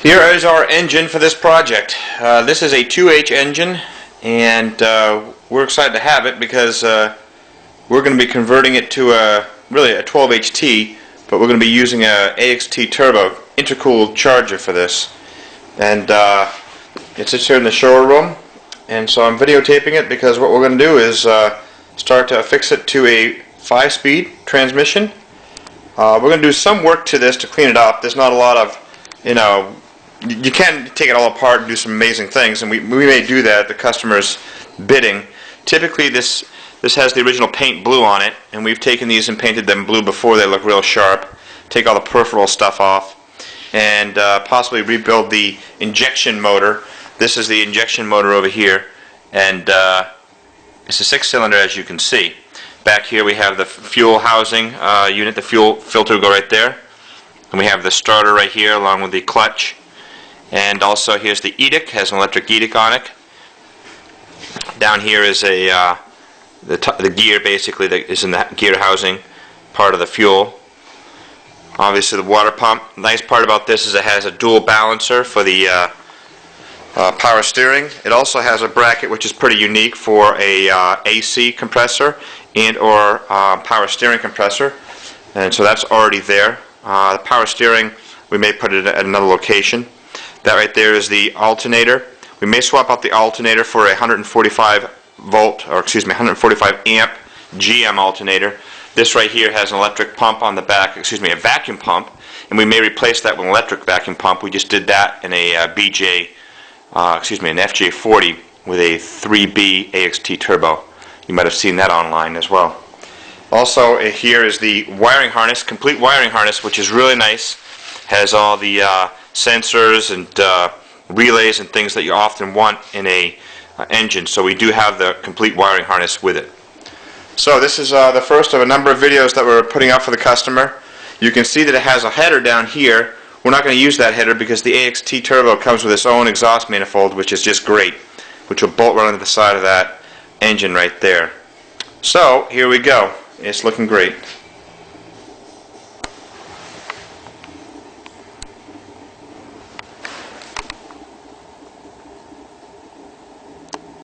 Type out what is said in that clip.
Here is our engine for this project. This is a 2H engine, and we're excited to have it because we're going to be converting it to really a 12HT, but we're going to be using a AXT turbo intercooled charger for this. And it sits here in the showroom, and so I'm videotaping it because what we're going to do is start to affix it to a 5-speed transmission. We're going to do some work to this to clean it up. There's not a lot of, you can take it all apart and do some amazing things, and we may do that at the customer's bidding. Typically this has the original paint blue on it, and we've taken these and painted them blue before they look real sharp. Take all the peripheral stuff off and possibly rebuild the injection motor. This is the injection motor over here, and it's a 6-cylinder, as you can see. Back here we have the fuel housing unit. The fuel filter will go right there, and we have the starter right here along with the clutch. And also here's the EDIC, has an electric EDIC on it. Down here is the gear, basically, that is in the gear housing, part of the fuel. Obviously the water pump. Nice part about this is it has a dual balancer for the power steering. It also has a bracket which is pretty unique for a AC compressor and or power steering compressor, and so that's already there. The power steering, we may put it at another location. That right there is the alternator. We may swap out the alternator for a 145 amp GM alternator. This right here has an electric pump on the back, a vacuum pump, and we may replace that with an electric vacuum pump. We just did that in a an FJ60 with a 3B AXT turbo. You might have seen that online as well. Also here is the wiring harness, complete wiring harness, which is really nice. Has all the sensors and relays and things that you often want in a engine, so we do have the complete wiring harness with it. So this is the first of a number of videos that we're putting out for the customer. You can see that it has a header down here. We're not going to use that header because the AXT turbo comes with its own exhaust manifold, which is just great, which will bolt right onto the side of that engine right there. So here we go. It's looking great.